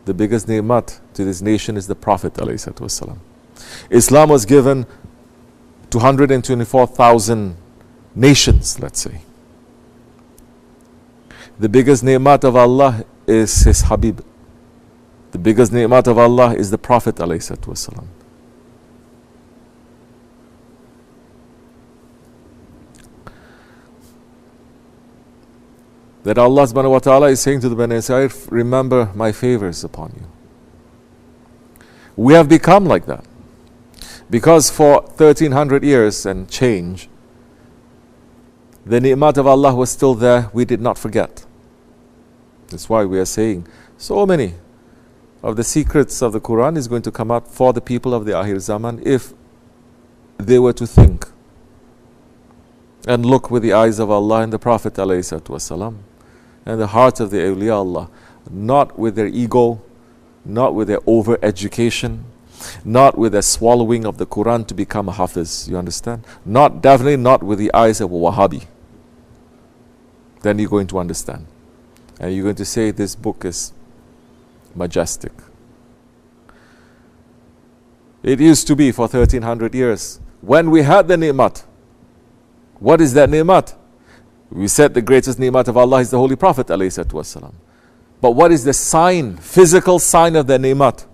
The biggest ni'mat to this nation is the Prophet ﷺ. Islam was given to 124,000 nations, let's say. The biggest ni'mat of Allah is His Habib. The biggest ni'mat of Allah is the Prophet ﷺ. That Allah subhanahu wa ta'ala is saying to the Bani Israel, remember my favors upon you. We have become like that. Because for 1300 years and change, the ni'mat of Allah was still there, we did not forget. That's why we are saying so many of the secrets of the Quran is going to come out for the people of the Akhir Zaman if they were to think and look with the eyes of Allah and the Prophet ﷺ and the hearts of the awliya Allah, not with their ego, not with their over-education, not with their swallowing of the Quran to become a Hafiz, you understand? Definitely not with the eyes of a Wahhabi. Then you're going to understand. And you're going to say this book is majestic. It used to be for 1300 years. When we had the ni'mat, what is that ni'mat? We said the greatest ni'mat of Allah is the Holy Prophet ﷺ. But what is the sign, physical sign of the ni'mat?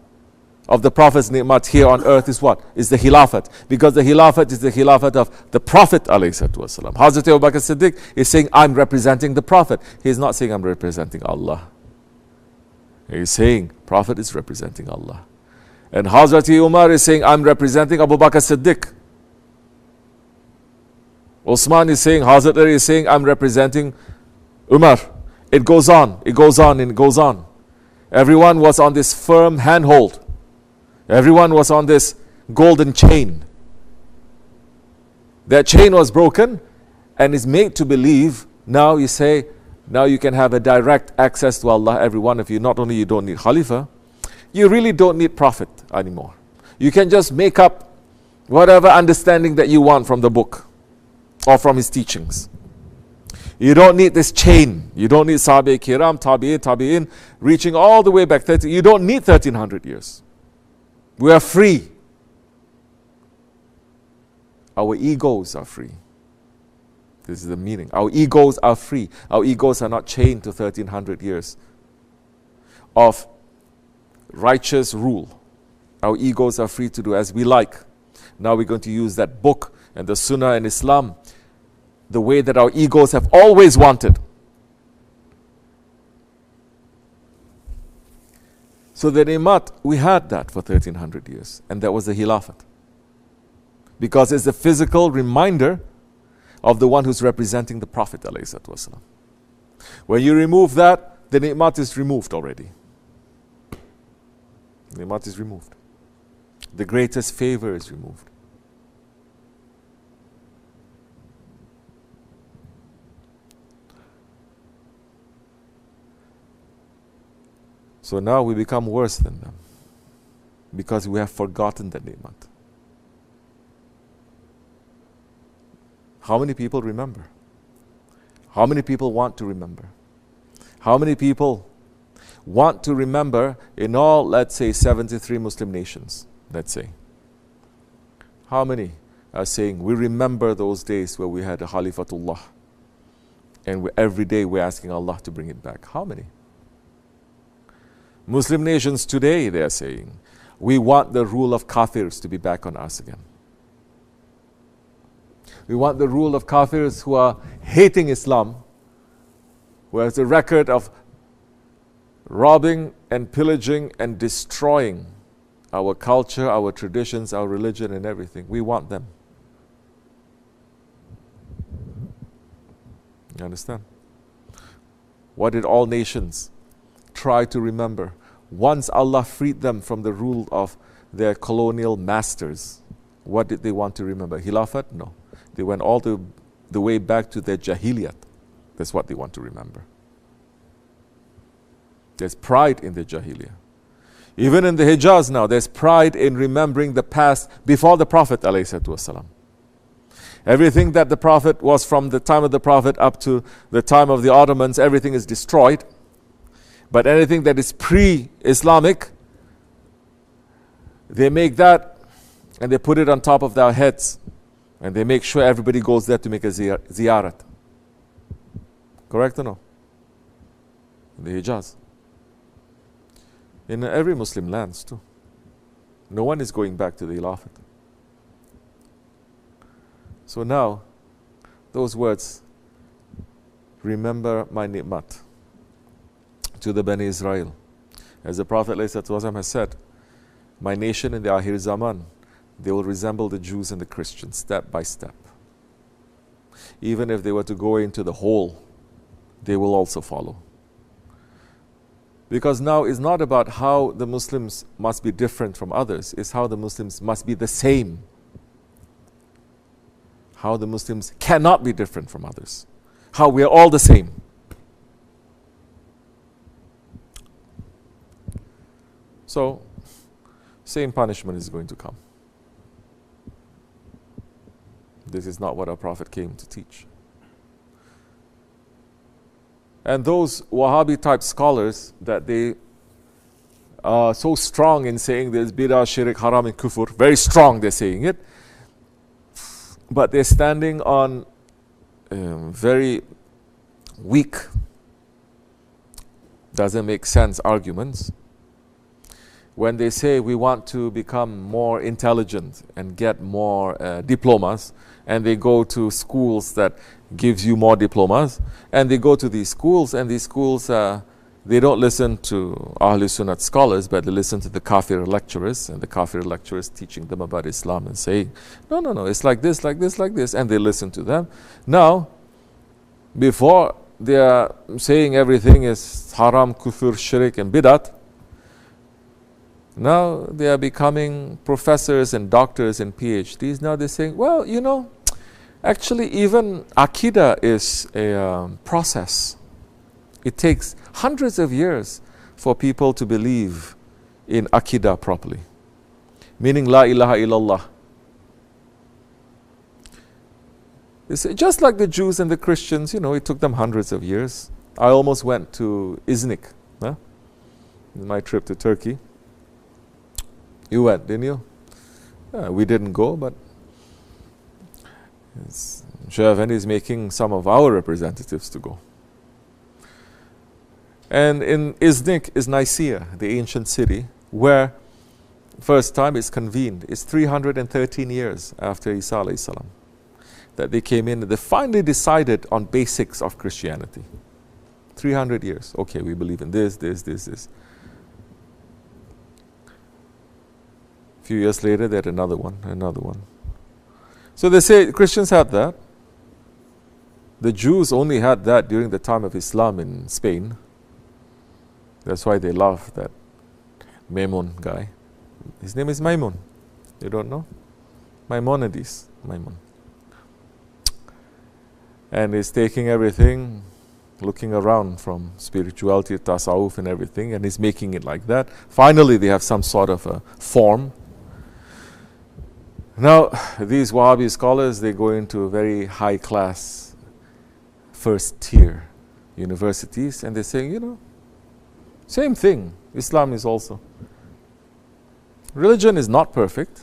Of the Prophet's ni'mat here on earth is what? Is the Khilafat. Because the Khilafat is the Khilafat of the Prophet ﷺ. Hazrat Abu Bakr Siddiq is saying, I'm representing the Prophet. He is not saying, I'm representing Allah. He is saying, Prophet is representing Allah. And Hazrat Umar is saying, I'm representing Abu Bakr Siddiq. Osman is saying, Hazrat Ali is saying, I'm representing Umar. It goes on, it goes on, and it goes on. Everyone was on this firm handhold. Everyone was on this golden chain. That chain was broken and is made to believe. Now you say, now you can have a direct access to Allah, every one of you. Not only you don't need Khalifa, you really don't need Prophet anymore. You can just make up whatever understanding that you want from the book or from his teachings. You don't need this chain. You don't need Sahabe Kiram, Tabi'in, reaching all the way back 30. You don't need 1300 years. We are free. Our egos are free. This is the meaning. Our egos are free. Our egos are not chained to 1300 years of righteous rule. Our egos are free to do as we like. Now we're going to use that book and the Sunnah and Islam the way that our egos have always wanted. So the ni'mat, we had that for 1300 years, and that was the Khilafat. Because it's a physical reminder of the one who's representing the Prophet ﷺ. When you remove that, the ni'mat is removed already. The ni'mat is removed. The greatest favor is removed. So now we become worse than them because we have forgotten the ni'mat. How many people remember? How many people want to remember? How many people want to remember in all, let's say, 73 Muslim nations, let's say? How many are saying, we remember those days where we had a Khalifatullah and every day we're asking Allah to bring it back? How many? Muslim nations today, they are saying, we want the rule of kafirs to be back on us again. We want the rule of kafirs who are hating Islam, who has a record of robbing and pillaging and destroying our culture, our traditions, our religion and everything. We want them. You understand? What did all nations try to remember? Once Allah freed them from the rule of their colonial masters, what did they want to remember? Khilafat? No. They went all the way back to their Jahiliyat. That's what they want to remember. There's pride in the Jahiliyah. Even in the Hijaz now, there's pride in remembering the past before the Prophet ﷺ. Everything that the Prophet was from the time of the Prophet up to the time of the Ottomans, everything is destroyed. But anything that is pre-Islamic, they make that and they put it on top of their heads. And they make sure everybody goes there to make a ziyarat. Correct or no? In the Hijaz. In every Muslim lands too. No one is going back to the Khilafat. So now, those words, remember my ni'mat to the Bani Israel. As the Prophet ﷺ has said, my nation in the Akhir Zaman, they will resemble the Jews and the Christians step by step. Even if they were to go into the hole, they will also follow. Because now it's not about how the Muslims must be different from others, it's how the Muslims must be the same. How the Muslims cannot be different from others. How we are all the same. So, same punishment is going to come. This is not what our Prophet came to teach. And those Wahhabi type scholars that they are so strong in saying there's bid'ah, shirk, haram and kufr, very strong they're saying it, but they're standing on very weak, doesn't make sense arguments. When they say we want to become more intelligent and get more diplomas, and they go to schools that gives you more diplomas, and they go to these schools, and these schools, they don't listen to Ahl Sunnat scholars, but they listen to the Kafir lecturers, and the Kafir lecturers teaching them about Islam and saying, no, it's like this, like this, like this, and they listen to them. Now, before they are saying everything is haram, kufr, shirk, and bid'at, now they are becoming professors and doctors and PhDs. Now they're saying, well, you know, actually even Aqidah is a process. It takes hundreds of years for people to believe in Aqidah properly. Meaning La ilaha illallah. It's just like the Jews and the Christians, you know, it took them hundreds of years. I almost went to Iznik, in my trip to Turkey. You went, didn't you? We didn't go, but Shaykh Efendi is making some of our representatives to go. And in Iznik is Nicaea, the ancient city, where first time it's convened. It's 313 years after Isa alayhi salam that they came in and they finally decided on basics of Christianity. 300 years. Okay, we believe in this. A few years later, they had another one. So they say Christians had that. The Jews only had that during the time of Islam in Spain. That's why they love that Maimun guy. His name is Maimun. You don't know? Maimonides. Maimun. And he's taking everything, looking around from spirituality, tasawwuf and everything, and he's making it like that. Finally, they have some sort of a form. Now, these Wahhabi scholars, they go into very high class, first tier universities, and they're saying, you know, same thing. Islam is also. Religion is not perfect.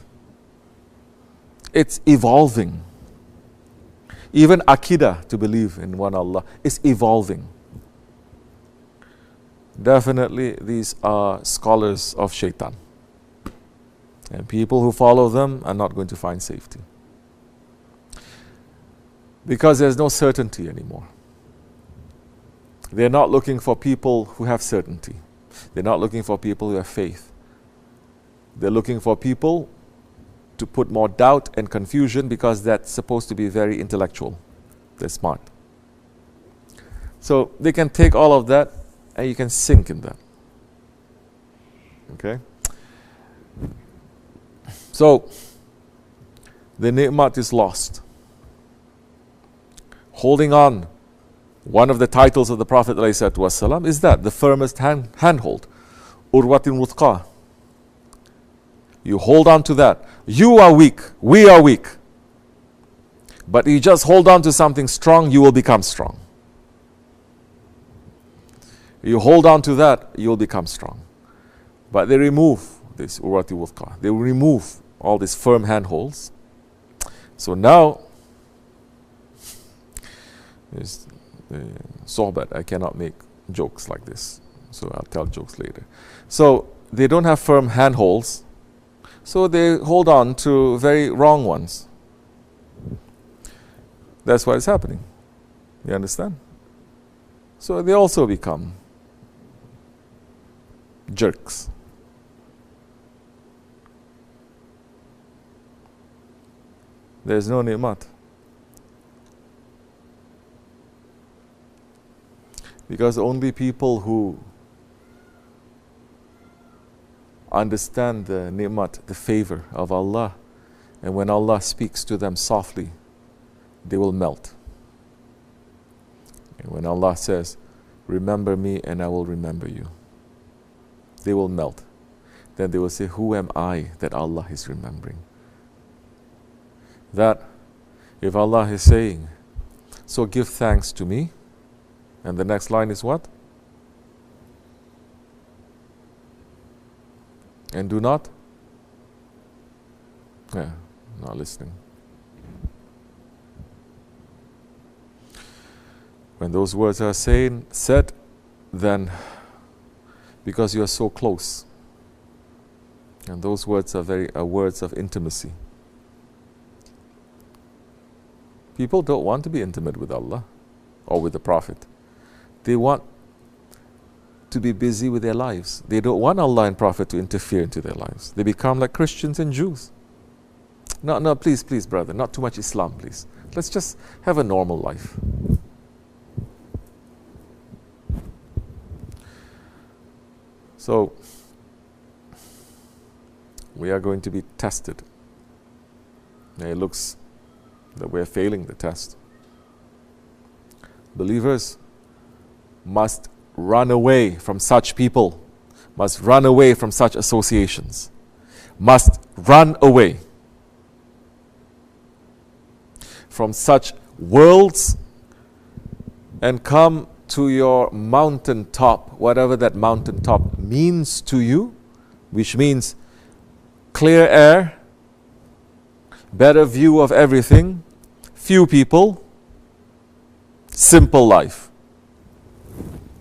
It's evolving. Even Aqidah, to believe in one Allah, is evolving. Definitely, these are scholars of shaitan. And people who follow them are not going to find safety. Because there's no certainty anymore. They're not looking for people who have certainty. They're not looking for people who have faith. They're looking for people to put more doubt and confusion because that's supposed to be very intellectual. They're smart. So they can take all of that and you can sink in that. Okay? So, the ni'mat is lost. Holding on, one of the titles of the Prophet ﷺ is that, the firmest handhold. Urwatin wuthqa. You hold on to that. You are weak, we are weak. But you just hold on to something strong, you will become strong. You hold on to that, you'll become strong. But they remove this urwati wuthqa. They remove all these firm handholds. So now, there's the Sohbet. I cannot make jokes like this, so I'll tell jokes later. So they don't have firm handholds, so they hold on to very wrong ones. That's what is happening. You understand? So they also become jerks. There's no ni'mat. Because only people who understand the ni'mat, the favor of Allah, and when Allah speaks to them softly, they will melt. And when Allah says, remember me and I will remember you, they will melt. Then they will say, who am I that Allah is remembering? That if Allah is saying, so give thanks to me, and the next line is what? And do not? Yeah, not listening. When those words are said, then because you are so close, and those words are words of intimacy. People don't want to be intimate with Allah or with the Prophet. They want to be busy with their lives. They don't want Allah and Prophet to interfere into their lives. They become like Christians and Jews. No, please, brother, not too much Islam, please. Let's just have a normal life. So, we are going to be tested. And it looks that we're failing the test. Believers must run away from such people, must run away from such associations, must run away from such worlds and come to your mountaintop, whatever that mountaintop means to you, which means clear air, better view of everything, few people, simple life.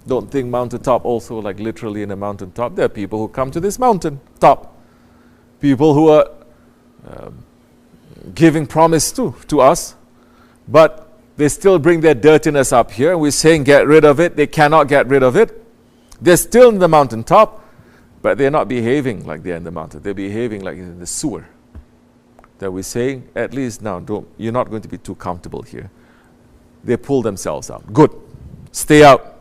Don't think mountaintop also like literally in a mountaintop. There are people who come to this mountain top. People who are giving promise to us, but they still bring their dirtiness up here. And we're saying get rid of it. They cannot get rid of it. They're still in the mountaintop, but they're not behaving like they're in the mountain. They're behaving like in the sewer. That we're saying, at least now, you're not going to be too comfortable here. They pull themselves out. Good. Stay out.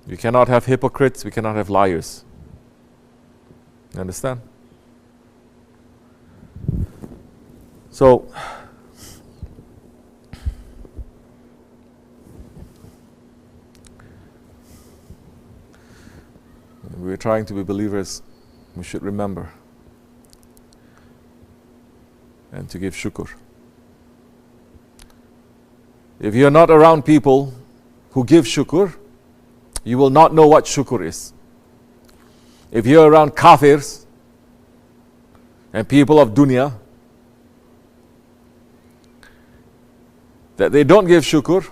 We cannot have hypocrites, we cannot have liars. You understand? So, we're trying to be believers, we should remember and to give shukr. If you're not around people who give shukr, you will not know what shukr is. If you're around kafirs and people of dunya, that they don't give shukr,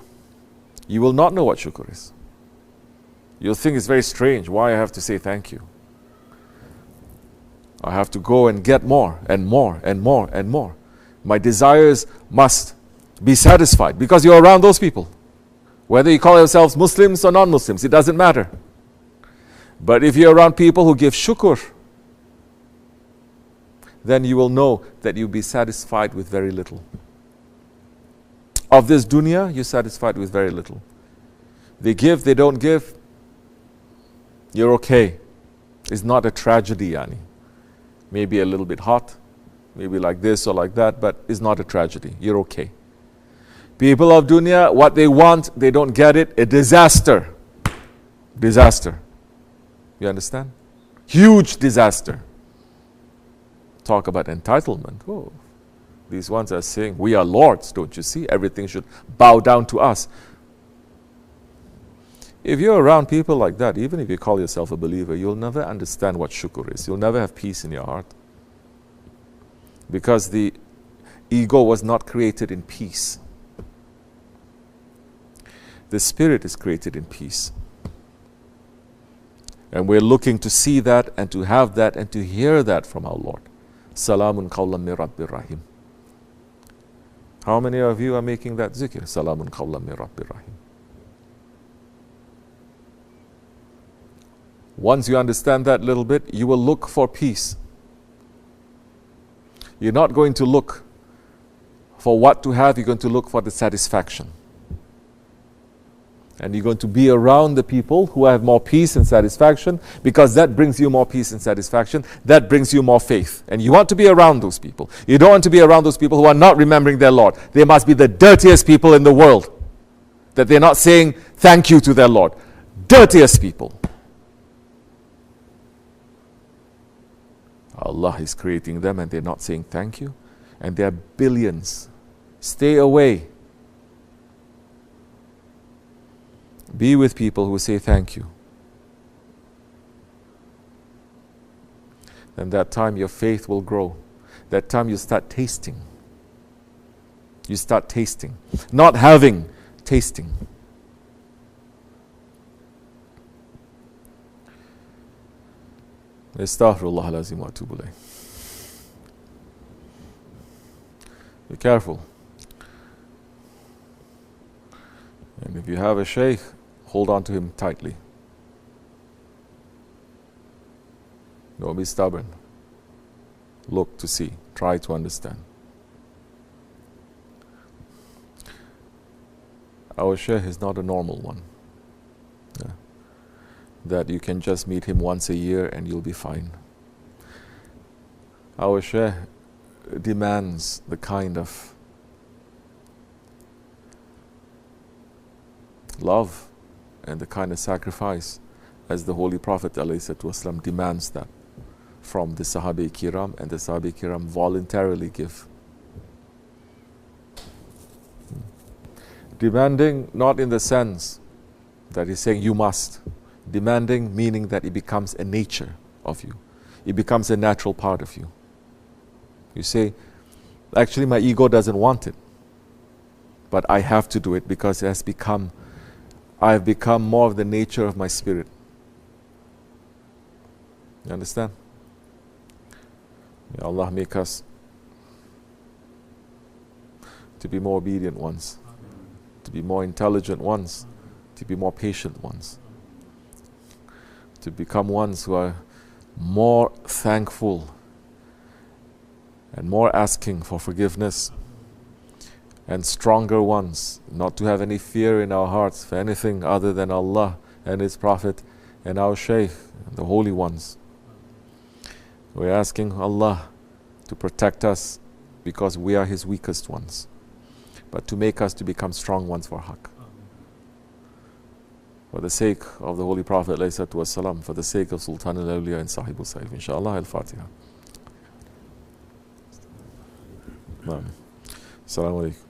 you will not know what shukr is. You'll think it's very strange why I have to say thank you. I have to go and get more and more and more and more. My desires must be satisfied because you're around those people. Whether you call yourselves Muslims or non-Muslims, it doesn't matter. But if you're around people who give shukr, then you will know that you'll be satisfied with very little. Of this dunya, you're satisfied with very little. They give, they don't give, you're okay. It's not a tragedy, yani. Maybe a little bit hot, maybe like this or like that, but it's not a tragedy. You're okay. People of dunya, what they want, they don't get it. A disaster. Disaster. You understand? Huge disaster. Talk about entitlement. Whoa. These ones are saying, we are lords, don't you see? Everything should bow down to us. If you're around people like that, even if you call yourself a believer, you'll never understand what shukr is. You'll never have peace in your heart. Because the ego was not created in peace. The spirit is created in peace. And we're looking to see that and to have that and to hear that from our Lord. Salamun qawlan min Rabbir Rahim. How many of you are making that zikr? Salamun qawlan min Rabbir Rahim. Once you understand that little bit, you will look for peace. You're not going to look for what to have, you're going to look for the satisfaction. And you're going to be around the people who have more peace and satisfaction, because that brings you more peace and satisfaction. That brings you more faith. And you want to be around those people. You don't want to be around those people who are not remembering their Lord. They must be the dirtiest people in the world, that they're not saying thank you to their Lord. Dirtiest people. Allah is creating them and they're not saying thank you. And there are billions. Stay away. Be with people who say thank you. And that time your faith will grow. That time you start tasting. You start tasting. Not having, tasting. Astaghfirullah alazim wa atubu ilayh. Be careful. And if you have a shaykh, hold on to him tightly. Don't be stubborn. Look to see. Try to understand. Our shaykh is not a normal one. Yeah. That you can just meet him once a year and you'll be fine. Our shaykh demands the kind of love and the kind of sacrifice as the Holy Prophet ﷺ demands that from the Sahabi-Kiram, and the Sahabi-Kiram voluntarily give. Demanding not in the sense that he's saying you must. Demanding meaning that it becomes a nature of you. It becomes a natural part of you. You say, actually my ego doesn't want it, but I have to do it because it has become, I've become more of the nature of my spirit. You understand? May Allah make us to be more obedient ones, to be more intelligent ones, to be more patient ones, to become ones who are more thankful and more asking for forgiveness, and stronger ones, not to have any fear in our hearts for anything other than Allah and His Prophet and our Shaykh, the holy ones. We're asking Allah to protect us because we are His weakest ones, but to make us to become strong ones for Haqq. For the sake of the Holy Prophet ﷺ, for the sake of Sultan al-Awliya and SahibulSaif. Inshallah, al-Fatiha. Assalamu alaikum.